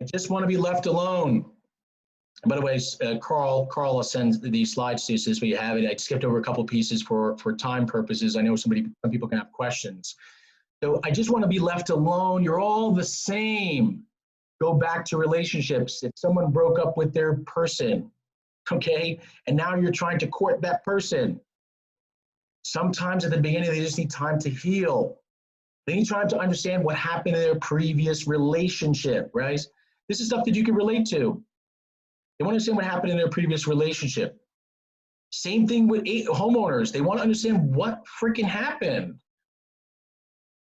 I just want to be left alone. By the way, Carl sends these slides to you so you have it. I skipped over a couple pieces for time purposes. I know some people can have questions. So I just want to be left alone. You're all the same. Go back to relationships. If someone broke up with their person, okay, and now you're trying to court that person, sometimes at the beginning they just need time to heal. They need time to understand what happened in their previous relationship, right? This is stuff that you can relate to. They want to understand what happened in their previous relationship. Same thing with homeowners. They want to understand what freaking happened.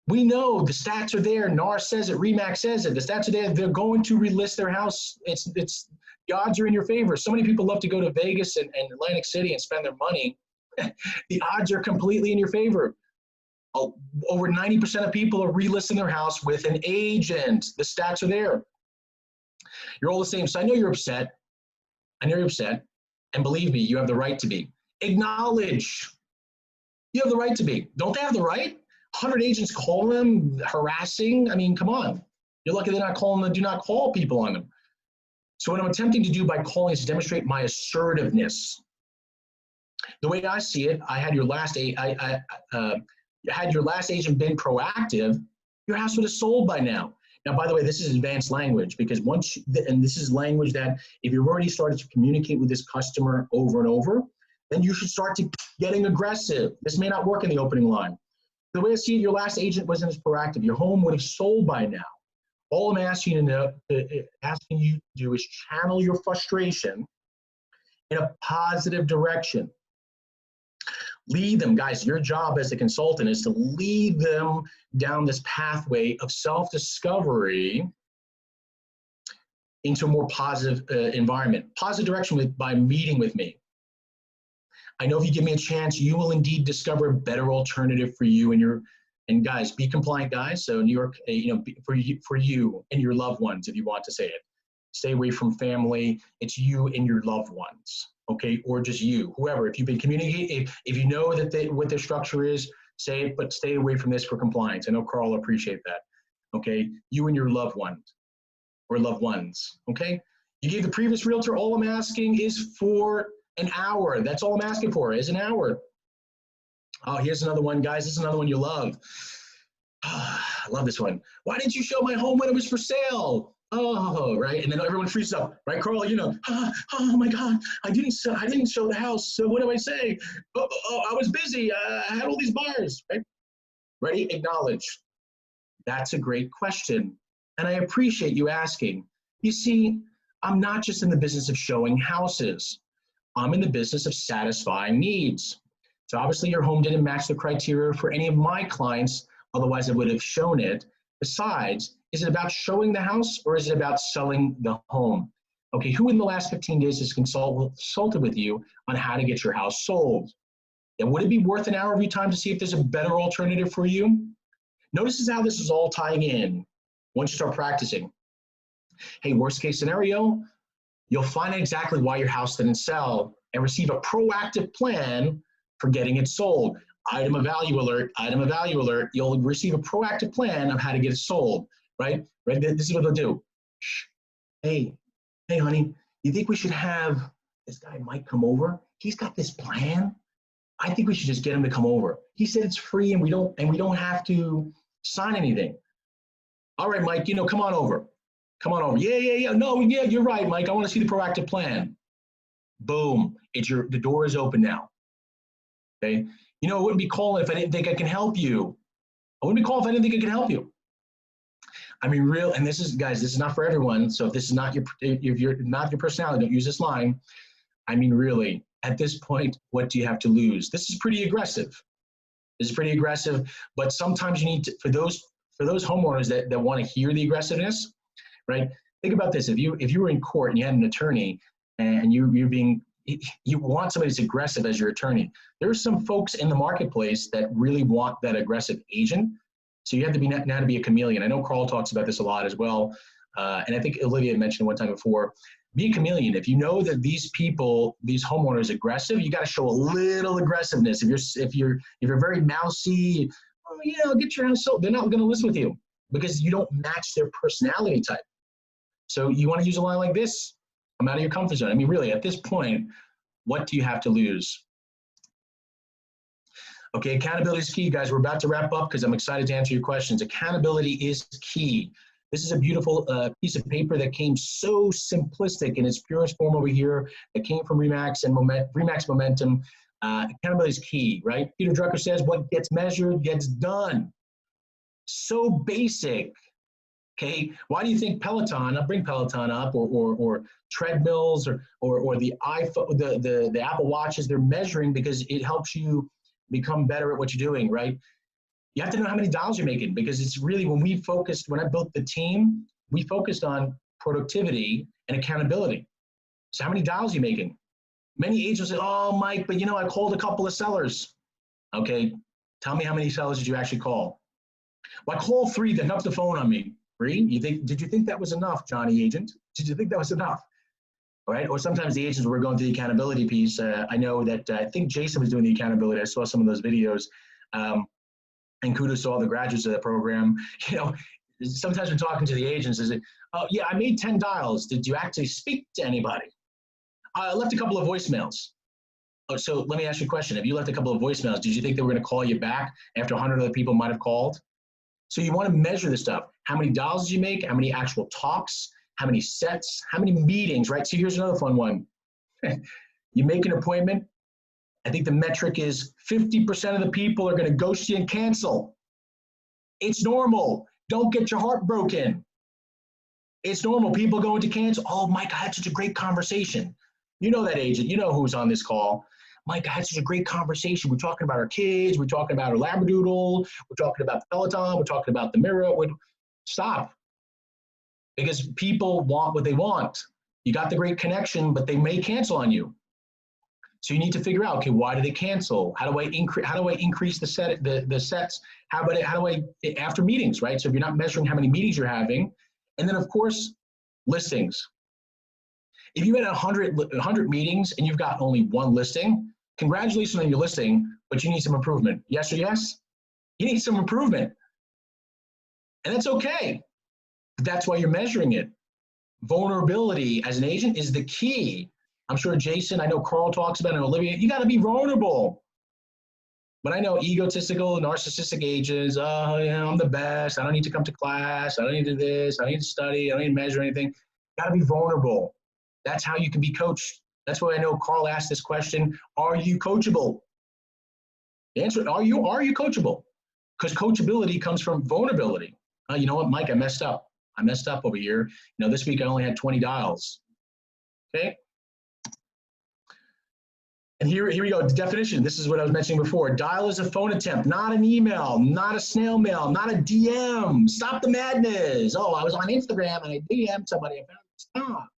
We know the stats are there. NAR says it. Remax says it. The stats are there. They're going to relist their house. The odds are in your favor. So many people love to go to Vegas and Atlantic City and spend their money. The odds are completely in your favor. Over 90% of people are relisting their house with an agent. The stats are there. You're all the same. So I know you're upset. I know you're upset. And believe me, you have the right to be. Acknowledge. You have the right to be. Don't they have the right? 100 agents call them, harassing. I mean, come on. You're lucky they're not calling the do not call people on them. So what I'm attempting to do by calling is to demonstrate my assertiveness. The way I see it, had your last agent been proactive, your house would have sold by now. Now, by the way, this is advanced language because and this is language that if you've already started to communicate with this customer over and over, then you should start to getting aggressive. This may not work in the opening line. The way I see it, your last agent wasn't as proactive. Your home would have sold by now. All I'm asking you to do is channel your frustration in a positive direction. Lead them, guys. Your job as a consultant is to lead them down this pathway of self-discovery into a more positive environment. Positive direction by meeting with me. I know if you give me a chance, you will indeed discover a better alternative for you and guys, be compliant, guys. So New York, for you and your loved ones, if you want to say it. Stay away from family. It's you and your loved ones, okay? Or just you, whoever. If you've been communicating, if you know that what their structure is, say it, but stay away from this for compliance. I know Carl will appreciate that, okay? You and your loved ones or loved ones, okay? You gave the previous realtor, all I'm asking is for an hour. That's all I'm asking for is an hour. Oh, here's another one, guys. This is another one you love. I love this one. Why didn't you show my home when it was for sale? Oh, right. And then everyone freezes up, right, Carl? Oh my God, I didn't show the house. So what do I say? Oh, I was busy. I had all these buyers, right? Ready? Acknowledge. That's a great question. And I appreciate you asking. You see, I'm not just in the business of showing houses. I'm in the business of satisfying needs. So obviously your home didn't match the criteria for any of my clients, otherwise I would have shown it. Besides, is it about showing the house or is it about selling the home? Okay, who in the last 15 days has consulted with you on how to get your house sold? And would it be worth an hour of your time to see if there's a better alternative for you? Notice how this is all tying in once you start practicing. Hey, worst case scenario, you'll find out exactly why your house didn't sell and receive a proactive plan for getting it sold. Item of value alert, item of value alert. You'll receive a proactive plan of how to get it sold, right? This is what they'll do. Shh. Hey, honey, you think we should have this guy Mike come over? He's got this plan. I think we should just get him to come over. He said it's free and we don't have to sign anything. All right, Mike, come on over. Come on over. Yeah. No, yeah, you're right, Mike. I want to see the proactive plan. Boom. The door is open now. Okay. I wouldn't be calling if I didn't think I can help you. I wouldn't be calling if I didn't think I can help you. I mean, and this is, guys, this is not for everyone. So if this is not if you're not your personality, don't use this line. I mean, really, at this point, what do you have to lose? This is pretty aggressive. But sometimes you need to, for those homeowners that want to hear the aggressiveness, right? Think about this. If you were in court and you had an attorney and you want somebody that's aggressive as your attorney, there are some folks in the marketplace that really want that aggressive agent. So you have to be now to be a chameleon. I know Carl talks about this a lot as well. And I think Olivia mentioned one time before, be a chameleon. If you know that these homeowners aggressive, you got to show a little aggressiveness. If you're very mousy, get your house sold. They're not going to listen with you because you don't match their personality type. So you want to use a line like this? I'm out of your comfort zone. I mean, really, at this point, what do you have to lose? Okay, accountability is key, guys. We're about to wrap up because I'm excited to answer your questions. Accountability is key. This is a beautiful piece of paper that came so simplistic in its purest form over here. It came from Remax and Remax Momentum. Accountability is key, right? Peter Drucker says, what gets measured gets done. So basic. Okay, why do you think Peloton, I'll bring Peloton up, or treadmills, or the iPhone, the Apple Watches, they're measuring because it helps you become better at what you're doing, right? You have to know how many dollars you're making, because it's really, when I built the team, we focused on productivity and accountability. So how many dollars are you making? Many agents say, oh, Mike, but I called a couple of sellers. Okay, tell me how many sellers did you actually call? Well, I called 3 that hung up the phone on me. 3? Did you think that was enough, Johnny Agent? Did you think that was enough? All right, or sometimes the agents were going through the accountability piece. I know that I think Jason was doing the accountability. I saw some of those videos. And kudos to all the graduates of that program. Sometimes we're talking to the agents, oh yeah, I made 10 dials. Did you actually speak to anybody? I left a couple of voicemails. Oh, so let me ask you a question. If you left a couple of voicemails, did you think they were going to call you back after 100 other people might have called? So you want to measure this stuff. How many dials did you make? How many actual talks? How many sets? How many meetings, right? So here's another fun one. You make an appointment. I think the metric is 50% of the people are going to ghost you and cancel. It's normal. Don't get your heart broken. It's normal. People going to cancel. Oh, Mike, I had such a great conversation. You know that agent. You know who's on this call. Mike, I had such a great conversation. We're talking about our kids. We're talking about our Labradoodle. We're talking about the Peloton. We're talking about the mirror. Stop. Because people want what they want. You got the great connection, but they may cancel on you. So you need to figure out, okay, why do they cancel? How do I increase the sets? How do I after meetings, right? So if you're not measuring how many meetings you're having, and then of course, listings. If you had 100 meetings and you've got only 1 listing, congratulations on your listing, but you need some improvement. Yes or yes? You need some improvement. And that's okay. That's why you're measuring it. Vulnerability as an agent is the key. I'm sure Jason, I know Carl talks about it, and Olivia, you got to be vulnerable. But I know egotistical, narcissistic agents, oh, I'm the best. I don't need to come to class. I don't need to do this. I don't need to study. I don't need to measure anything. You got to be vulnerable. That's how you can be coached. That's why I know Carl asked this question, are you coachable? The answer, are you coachable? Because coachability comes from vulnerability. You know what, Mike, I messed up. I messed up over here. This week I only had 20 dials. Okay. And here we go, the definition. This is what I was mentioning before. Dial is a phone attempt, not an email, not a snail mail, not a DM. Stop the madness. Oh, I was on Instagram and I DM'd somebody. Stop.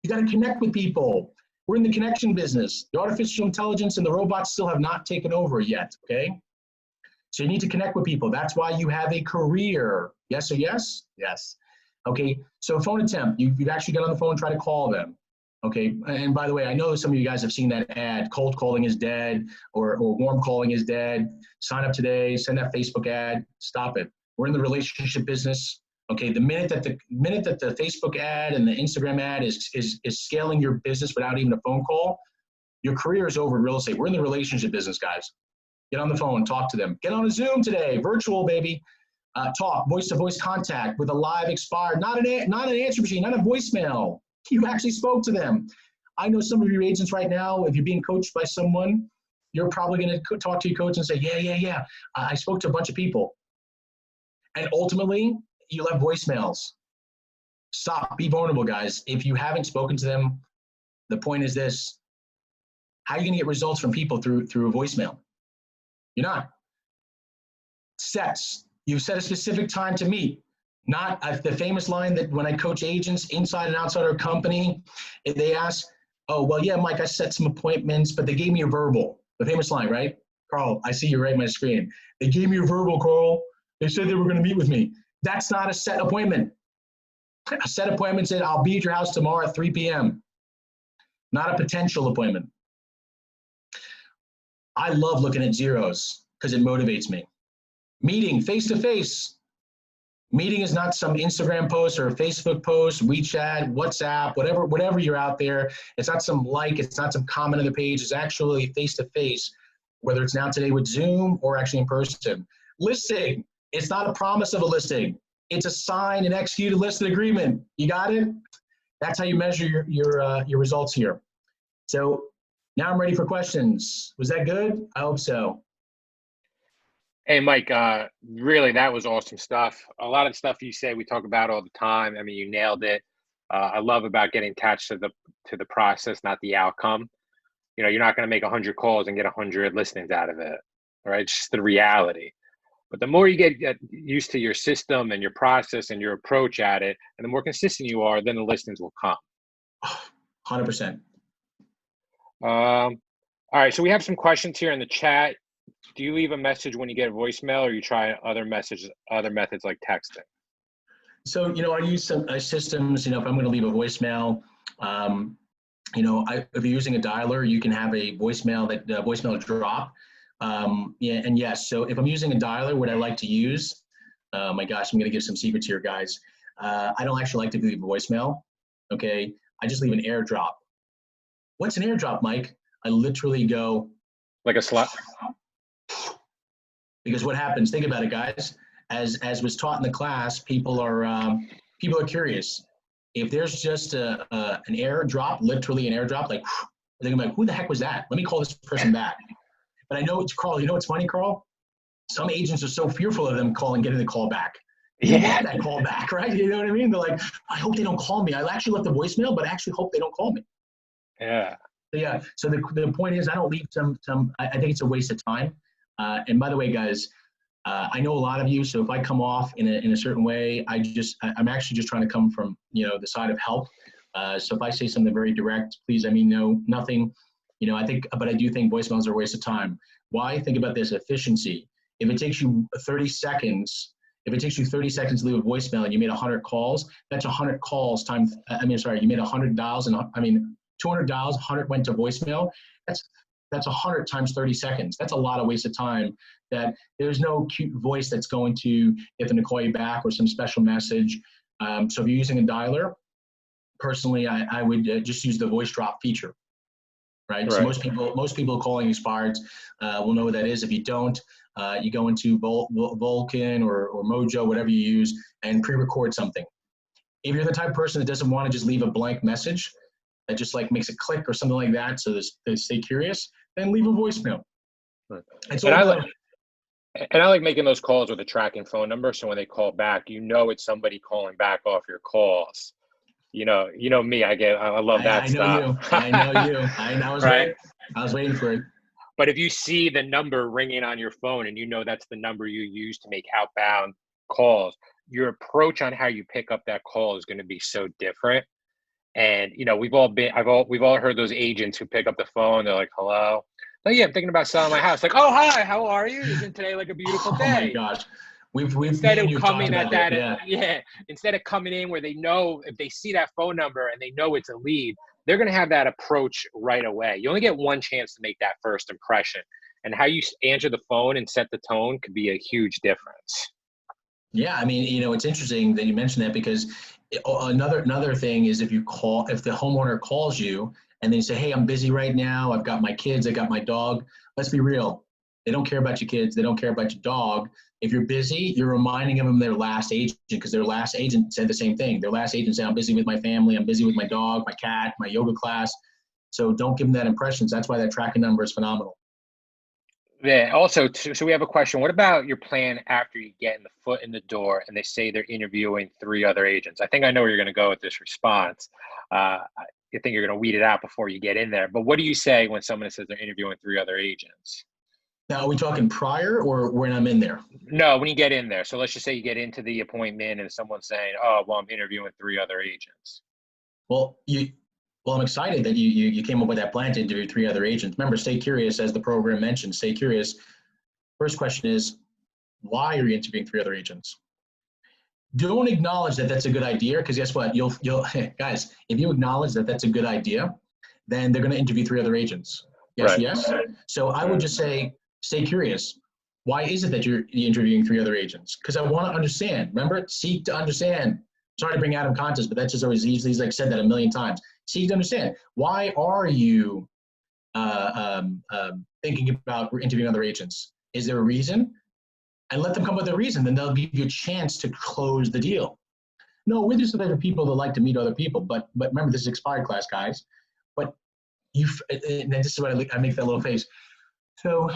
You got to connect with people. We're in the connection business. The artificial intelligence and the robots still have not taken over yet, okay? So you need to connect with people. That's why you have a career. Yes or yes? Yes. Okay, so phone attempt. You've actually got on the phone and try to call them. Okay, and by the way, I know some of you guys have seen that ad, cold calling is dead, or warm calling is dead. Sign up today, send that Facebook ad, stop it. We're in the relationship business. Okay, the minute that the Facebook ad and the Instagram ad is scaling your business without even a phone call, your career is over in real estate. We're in the relationship business, guys. Get on the phone, talk to them. Get on a Zoom today, virtual, baby. Talk, voice-to-voice contact with a live expired, not an answer machine, not a voicemail. You actually spoke to them. I know some of your agents right now, if you're being coached by someone, you're probably going to talk to your coach and say, yeah. I spoke to a bunch of people. And ultimately, you'll have voicemails. Stop. Be vulnerable, guys. If you haven't spoken to them, the point is this. How are you going to get results from people through a voicemail? You're not. Sets. You've set a specific time to meet. Not the famous line that when I coach agents inside and outside our company, they ask, oh, well, yeah, Mike, I set some appointments, but they gave me a verbal. The famous line, right? Carl, I see you right on my screen. They gave me a verbal, Carl. They said they were going to meet with me. That's not a set appointment. A set appointment said, I'll be at your house tomorrow at 3 p.m. Not a potential appointment. I love looking at zeros because it motivates me. Meeting face-to-face. Meeting is not some Instagram post or a Facebook post, WeChat, WhatsApp, whatever you're out there. It's not some it's not some comment on the page. It's actually face-to-face, whether it's now today with Zoom or actually in person. Listing, it's not a promise of a listing. It's a signed and executed listed agreement. You got it? That's how you measure your results here. So now I'm ready for questions. Was that good? I hope so. Hey, Mike, really, that was awesome stuff. A lot of the stuff you say we talk about all the time. I mean, you nailed it. I love about getting attached to the process, not the outcome. You know, you're not going to make 100 calls and get 100 listings out of it, right? It's just the reality. But the more you get used to your system and your process and your approach at it, and the more consistent you are, then the listings will come. 100%. All right, so we have some questions here in the chat. Do you leave a message when you get a voicemail, or you try other methods like texting? So, you know, I use some systems, you know, if I'm going to leave a voicemail, you know, if you're using a dialer, you can have a voicemail drop. Yeah, and yes, so if I'm using a dialer, what I like to use, my gosh, I'm going to give some secrets here, guys. I don't actually like to leave a voicemail, okay? I just leave an airdrop. What's an airdrop, Mike? I literally go. Like a slap? Because what happens, think about it, guys, as was taught in the class, people are curious. If there's just an airdrop, literally an airdrop, like, I think I'm like, who the heck was that? Let me call this person back. But I know it's Carl. You know what's funny, Carl? Some agents are so fearful of them getting the call back. You want that call back, right? You know what I mean? They're like, I hope they don't call me. I actually left a voicemail, but I actually hope they don't call me. Yeah. Yeah. So the point is, I don't leave I think it's a waste of time. And by the way, guys, I know a lot of you. So if I come off in a certain way, I'm actually just trying to come from, you know, the side of help. So if I say something very direct, please, I mean, no, nothing. You know, but I do think voicemails are a waste of time. Why? Think about this: efficiency. If it takes you 30 seconds to leave a voicemail and you made 100 calls, that's 100 calls times. You made 100 dials, and 200 dials, 100 went to voicemail. That's 100 times 30 seconds. That's a lot of waste of time. That there's no cute voice that's going to get them to call you back or some special message. So if you're using a dialer, personally, I would just use the voice drop feature. Right. So most people calling expireds will know what that is. If you don't, you go into Vulcan or Mojo, whatever you use, and pre-record something. If you're the type of person that doesn't want to just leave a blank message, that just like makes a click or something like that, so they stay curious, then leave a voicemail. Right. And I like making those calls with a tracking phone number, so when they call back, you know it's somebody calling back off your calls. You know me. I love that stuff. I know you. I was right. I was waiting for it. But if you see the number ringing on your phone and you know that's the number you use to make outbound calls, your approach on how you pick up that call is going to be so different. And you know, we've all heard those agents who pick up the phone. They're like, "Hello." Oh yeah, I'm thinking about selling my house. Like, "Oh hi, how are you? Isn't today like a beautiful day?" Oh my gosh. Instead of coming at that, instead of coming in where they know, if they see that phone number and they know it's a lead, they're going to have that approach right away. You only get one chance to make that first impression, and how you answer the phone and set the tone could be a huge difference. Yeah, I mean, you know, it's interesting that you mentioned that, because another thing is if the homeowner calls you and they say, "Hey, I'm busy right now. I've got my kids. I got my dog." Let's be real. They don't care about your kids. They don't care about your dog. If you're busy, you're reminding them of their last agent, because their last agent said the same thing. Their last agent said, "I'm busy with my family. I'm busy with my dog, my cat, my yoga class." So don't give them that impression. So that's why that tracking number is phenomenal. Yeah. Also, so we have a question. What about your plan after you get the foot in the door and they say they're interviewing 3 other agents? I think I know where you're going to go with this response. You think you're going to weed it out before you get in there. But what do you say when someone says they're interviewing 3 other agents? Now, are we talking prior or when I'm in there? No, when you get in there. So let's just say you get into the appointment and someone's saying, "Oh, well, I'm interviewing 3 other agents." Well, I'm excited that you came up with that plan to interview 3 other agents. Remember, stay curious, as the program mentioned. Stay curious. First question is, why are you interviewing 3 other agents? Don't acknowledge that that's a good idea, because guess what? You'll guys, if you acknowledge that that's a good idea, then they're going to interview 3 other agents. Yes, right. Yes. So I would just say, stay curious. Why is it that you're interviewing 3 other agents? Because I want to understand. Remember, seek to understand. Sorry to bring Adam Contis, but that's just always, he's like said that a million times. Seek to understand. Why are you thinking about interviewing other agents? Is there a reason? And let them come up with a reason. Then they'll give you a chance to close the deal. No, we're just the type of people that like to meet other people. But remember, this is expired class, guys. But and this is what I make that little face. So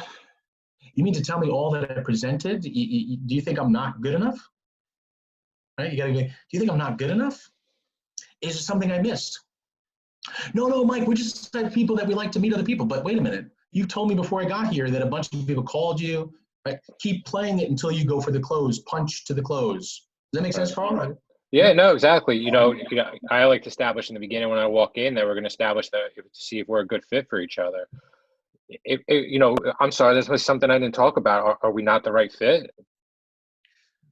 you mean to tell me all that I presented? Do you think I'm not good enough? Right? You gotta go, do you think I'm not good enough? Is there something I missed? No, Mike, we're just the type of people that we like to meet other people. But wait a minute. You told me before I got here that a bunch of people called you. Right? Keep playing it until you go for the close. Punch to the close. Does that make sense, Carl? Yeah, no, exactly. I like to establish in the beginning when I walk in that we're going to establish that to see if we're a good fit for each other. I'm sorry, this was something I didn't talk about. Are we not the right fit?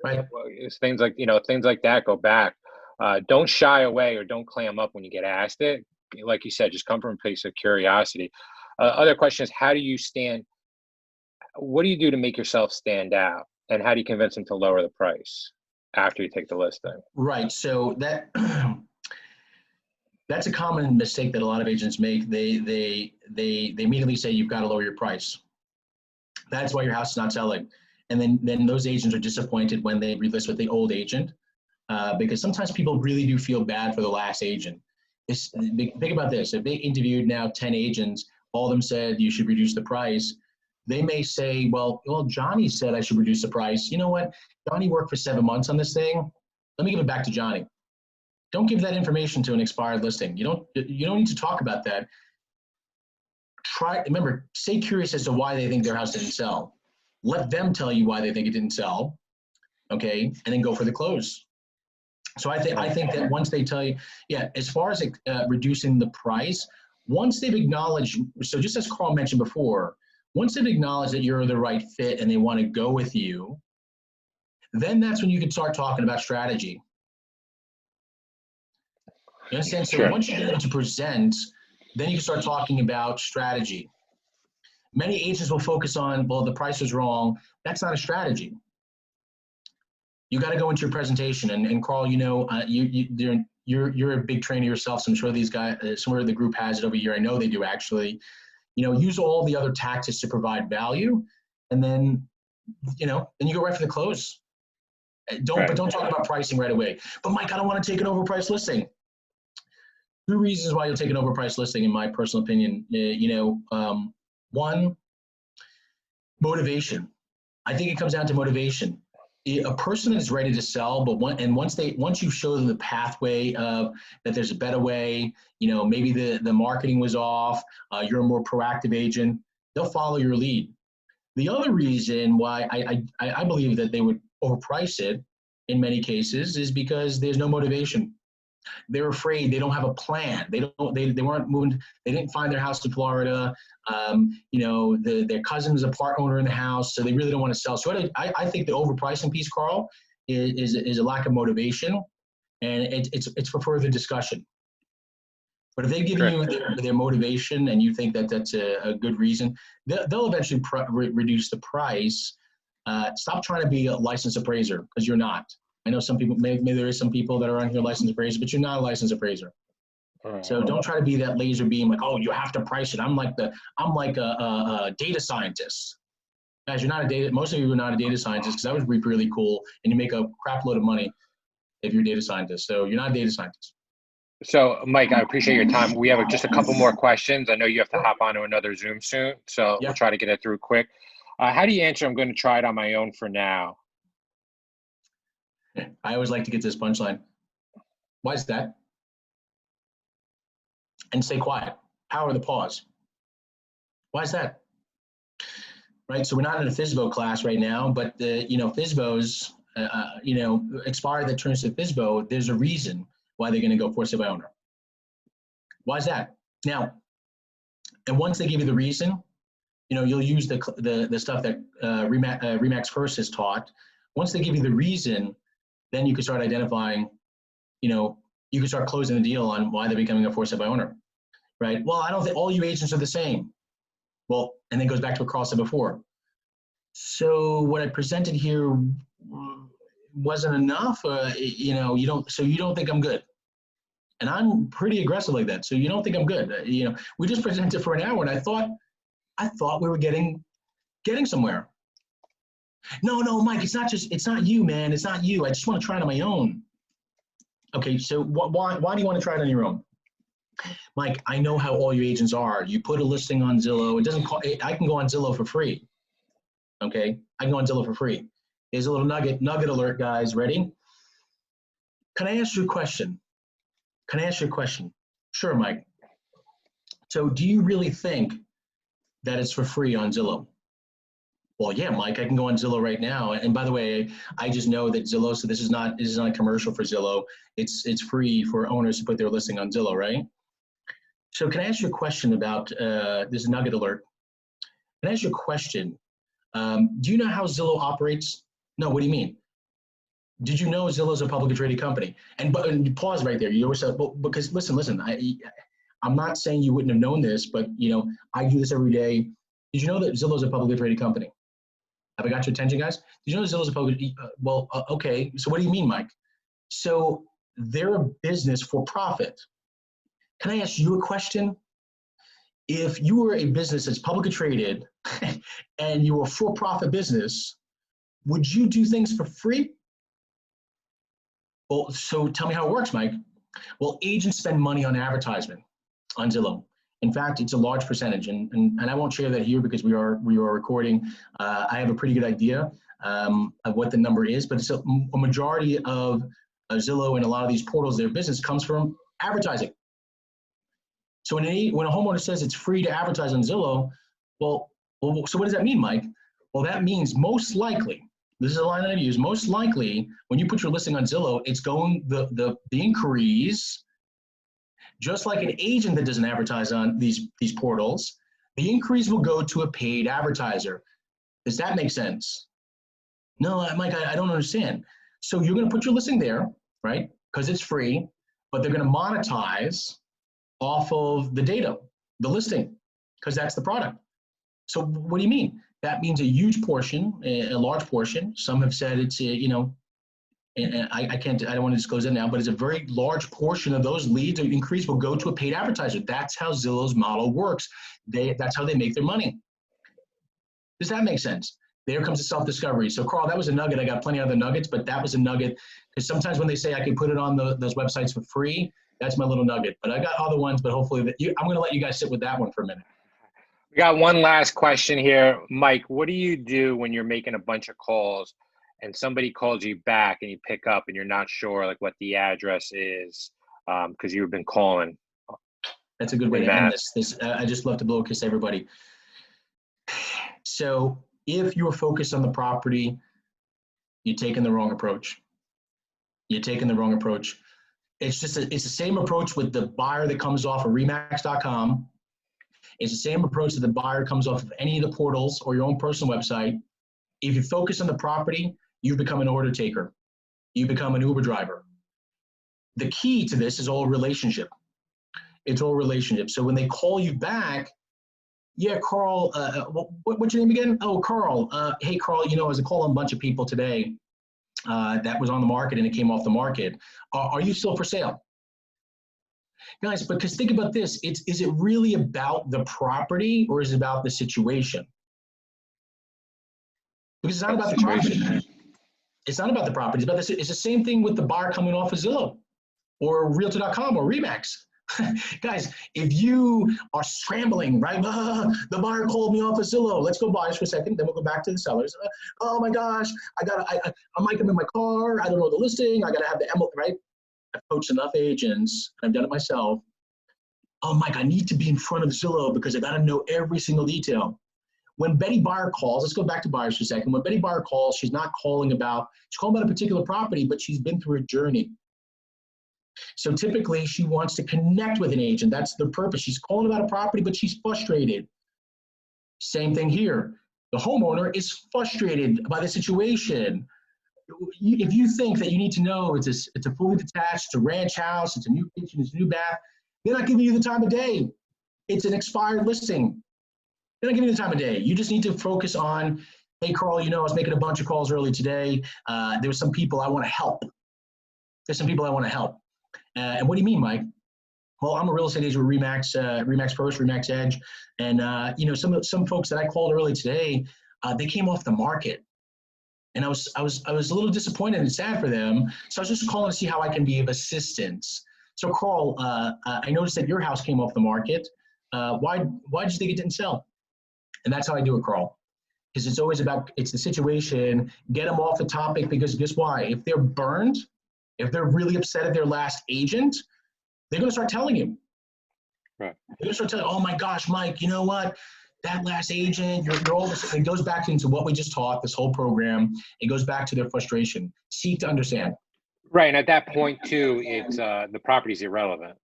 Right. It's things like that go back. Don't shy away or don't clam up when you get asked it. Like you said, just come from a place of curiosity. Other question is, what do you do to make yourself stand out? And how do you convince them to lower the price after you take the listing? Right. So that's a common mistake that a lot of agents make. They immediately say you've got to lower your price. That's why your house is not selling. And then those agents are disappointed when they relist with the old agent, because sometimes people really do feel bad for the last agent. Think about this. If they interviewed now 10 agents, all of them said you should reduce the price. They may say, well, Johnny said I should reduce the price. You know what? Johnny worked for 7 months on this thing. Let me give it back to Johnny. Don't give that information to an expired listing. You don't need to talk about that. Remember, stay curious as to why they think their house didn't sell. Let them tell you why they think it didn't sell, okay? And then go for the close. So I think that once they tell you, as far as reducing the price, once they've acknowledged, so just as Carl mentioned before, once they've acknowledged that you're the right fit and they want to go with you, then that's when you can start talking about strategy. You understand? So once you get them to present, then you can start talking about strategy. Many agents will focus on, well, the price was wrong. That's not a strategy. You got to go into your presentation. And Carl, you're a big trainer yourself, so I'm sure these guys, somewhere the group has it over here. I know they do actually. Use all the other tactics to provide value, and then you go right for the close. But don't talk about pricing right away. But Mike, I don't want to take an overpriced listing. 2 reasons why you'll take an overpriced listing, in my personal opinion. One, motivation. I think it comes down to motivation. A person is ready to sell, but once you show them the pathway of that there's a better way, maybe the marketing was off, you're a more proactive agent, they'll follow your lead. The other reason why I believe that they would overprice it in many cases is because there's no motivation. They're afraid. They don't have a plan. They weren't moving. They didn't find their house in Florida. Their cousin is a part owner in the house, so they really don't want to sell. So I think the overpricing piece, Carl, is a lack of motivation, and it's for further discussion. But if they give you their motivation and you think that that's a good reason, they'll eventually reduce the price. Stop trying to be a licensed appraiser, because you're not. I know some people, maybe there is some people that are on here licensed appraiser, but you're not a licensed appraiser. Right. So don't try to be that laser beam, like, oh, you have to price it. I'm like a data scientist. Guys, most of you are not a data scientist, because that would be really cool, and you make a crap load of money if you're a data scientist. So you're not a data scientist. So Mike, I appreciate your time. We have just a couple more questions. I know you have to hop onto another Zoom soon, so we'll try to get it through quick. How do you answer, I'm going to try it on my own for now? I always like to get to this punchline. Why is that? And stay quiet. Power the pause. Why is that? Right. So we're not in a FSBO class right now, but FSBOs, expired that turns to FSBO. There's a reason why they're going to go for sale by owner. Why is that? Now, and once they give you the reason, you'll use the stuff that Remax First has taught. Once they give you the reason, then you can start identifying, you can start closing the deal on why they're becoming a for sale by owner, right? Well, I don't think all you agents are the same. Well, and then it goes back to what Carl said before. So what I presented here wasn't enough. You don't think I'm good, and I'm pretty aggressive like that. So you don't think I'm good. We just presented for an hour, and I thought we were getting somewhere. No, Mike, it's not you, man. It's not you. I just want to try it on my own. Okay, so why do you want to try it on your own? Mike, I know how all your agents are. You put a listing on Zillow. I can go on Zillow for free. Okay, I can go on Zillow for free. Here's a little nugget alert, guys. Ready? Can I ask you a question? Sure, Mike. So do you really think that it's for free on Zillow? Well, yeah, Mike, I can go on Zillow right now. And by the way, I just know that Zillow, so this is not a commercial for Zillow. It's free for owners to put their listing on Zillow, right? So can I ask you a question about, this is nugget alert. Can I ask you a question? Do you know how Zillow operates? No, what do you mean? Did you know Zillow is a publicly traded company? And pause right there. You always said, well, because listen, I'm not saying you wouldn't have known this, but I do this every day. Did you know that Zillow is a publicly traded company? Have I got your attention, guys? Did you know Zillow is a publicly, okay. So what do you mean, Mike? So they're a business for profit. Can I ask you a question? If you were a business that's publicly traded and you were a for-profit business, would you do things for free? Well, so tell me how it works, Mike. Well, agents spend money on advertisement on Zillow. In fact, it's a large percentage, and I won't share that here because we are recording. I have a pretty good idea of what the number is, but it's a majority of Zillow and a lot of these portals, their business comes from advertising. So when a homeowner says it's free to advertise on Zillow, well, so what does that mean, Mike? Well, that means most likely, this is a line that I use, most likely when you put your listing on Zillow, it's going, the inquiries, just like an agent that doesn't advertise on these portals, the inquiries will go to a paid advertiser. Does that make sense? No, Mike, I don't understand. So you're going to put your listing there, right? Because it's free, but they're going to monetize off of the data, the listing, because that's the product. So what do you mean? That means a huge portion, a large portion. Some have said it's, and I don't want to disclose it now, but it's a very large portion of those leads or increase will go to a paid advertiser. That's how Zillow's model works. That's how they make their money. Does that make sense? There comes the self-discovery. So Carl, that was a nugget. I got plenty of other nuggets, but that was a nugget because sometimes when they say I can put it on those websites for free, that's my little nugget. But I got other ones, but hopefully I'm going to let you guys sit with that one for a minute. We got one last question here. Mike, what do you do when you're making a bunch of calls and somebody calls you back and you pick up and you're not sure like what the address is because you've been calling? That's a good way to end this. I just love to blow a kiss to everybody. So if you're focused on the property, you're taking the wrong approach. It's the same approach with the buyer that comes off of Remax.com. It's the same approach that the buyer comes off of any of the portals or your own personal website. If you focus on the property, you become an order taker. You become an Uber driver. The key to this is all relationship. It's all relationship. So when they call you back, yeah, Carl, what's your name again? Oh, Carl. Hey, Carl, I was calling a bunch of people today that was on the market and it came off the market. Are you still for sale? Guys, because think about this, is it really about the property or is it about the situation? Because it's not about the property. It's not about the property. It's about this. It's the same thing with the buyer coming off of Zillow or Realtor.com or Remax. Guys, if you are scrambling, right? The buyer called me off of Zillow. Let's go buyers for a second. Then we'll go back to the sellers. Oh my gosh, I might come in my car. I don't know the listing. I got to have the envelope, right? I've coached enough agents. I've done it myself. Oh, Mike, I need to be in front of Zillow because I got to know every single detail. When Betty Buyer calls, let's go back to buyers for a second. When Betty Buyer calls, she's calling about a particular property, but she's been through a journey. So typically she wants to connect with an agent. That's the purpose. She's calling about a property, but she's frustrated. Same thing here. The homeowner is frustrated by the situation. If you think that you need to know it's a fully detached, it's a ranch house, it's a new kitchen, it's a new bath, they're not giving you the time of day. It's an expired listing. They're not giving you the time of day. You just need to focus on Hey, Carl, I was making a bunch of calls early today. There's some people I want to help. There's some people I want to help. And what do you mean, Mike? Well, I'm a real estate agent with Remax, Remax First, Remax Edge. And, some folks that I called early today, they came off the market. And I was a little disappointed and sad for them. So I was just calling to see how I can be of assistance. So Carl, I noticed that your house came off the market. Why did you think it didn't sell? And that's how I do it, Carl. Because it's always it's the situation, get them off the topic, because guess why? If they're burned, if they're really upset at their last agent, they're going to start telling you. Right. They're going to start telling, oh my gosh, Mike, you know what? That last agent, you're all this. It goes back into what we just taught, this whole program. It goes back to their frustration. Seek to understand. Right. And at that point too, it's the property's irrelevant.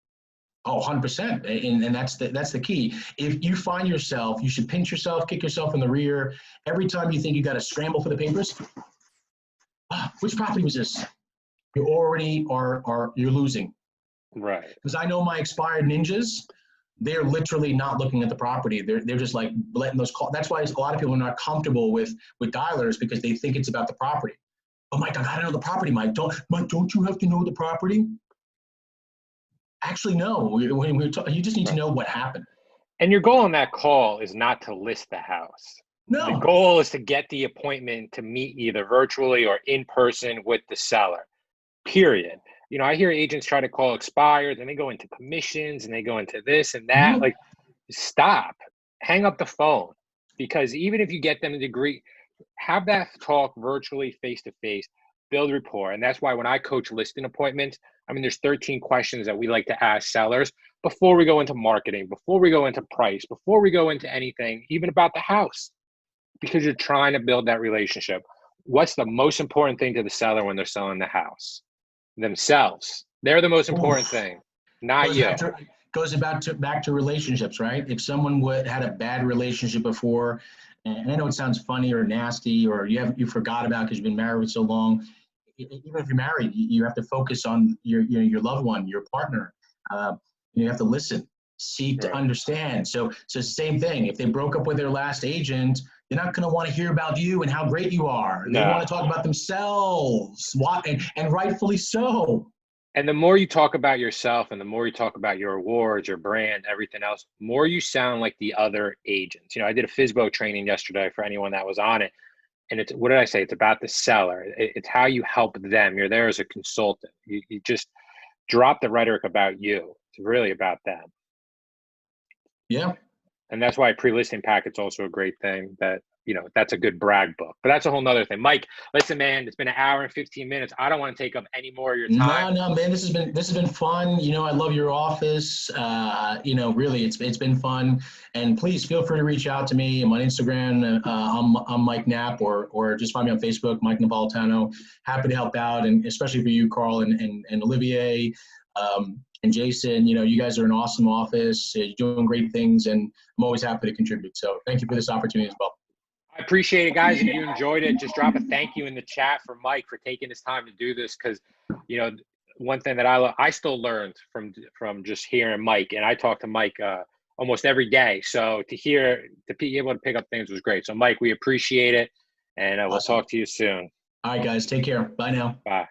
Oh, 100%. And that's the key. If you find yourself, you should pinch yourself, kick yourself in the rear. Every time you think you got to scramble for the papers, which property was this? You already you're losing. Right. Because I know my expired ninjas, they're literally not looking at the property. They're just like letting those calls. That's why a lot of people are not comfortable with dialers, because they think it's about the property. Oh, Mike, I gotta know the property, Mike. Don't you have to know the property? Actually, no. You just need to know what happened. And your goal on that call is not to list the house. No. The goal is to get the appointment to meet either virtually or in person with the seller, period. I hear agents try to call expired, and they go into commissions and they go into this and that. Mm-hmm. Like, stop, hang up the phone, because even if you get them to agree, have that talk virtually, face to face, build rapport. And that's why when I coach listing appointments, there's 13 questions that we like to ask sellers before we go into marketing, before we go into price, before we go into anything, even about the house, because you're trying to build that relationship. What's the most important thing to the seller when they're selling the house? Themselves. They're the most important thing, not you. Goes back to relationships, right? If someone had a bad relationship before, and I know it sounds funny or nasty, or you forgot about because you've been married for so long. Even if you're married, you have to focus on your loved one, your partner. You have to listen, seek to understand. So same thing. If they broke up with their last agent, they're not going to want to hear about you and how great you are. They want to talk about themselves, and rightfully so. And the more you talk about yourself and the more you talk about your awards, your brand, everything else, more you sound like the other agents. I did a FSBO training yesterday for anyone that was on it. And what did I say? It's about the seller. It's how you help them. You're there as a consultant. You just drop the rhetoric about you. It's really about them. Yeah. And that's why pre-listing packet's also a great thing. That's a good brag book. But that's a whole nother thing. Mike, listen, man, it's been an hour and 15 minutes. I don't want to take up any more of your time. No, man, this has been fun. I love your office. Really, it's been fun. And please feel free to reach out to me. I'm on Instagram. I'm Mike Nap, or just find me on Facebook, Mike Napolitano. Happy to help out, and especially for you, Carl, and Olivier, and Jason. You guys are an awesome office. You're doing great things, and I'm always happy to contribute. So thank you for this opportunity as well. I appreciate it, guys. If you enjoyed it, just drop a thank you in the chat for Mike for taking his time to do this. Because, one thing that I still learned from just hearing Mike, and I talk to Mike almost every day. So to be able to pick up things was great. So Mike, we appreciate it, and we'll talk to you soon. All right, guys, take care. Bye now. Bye.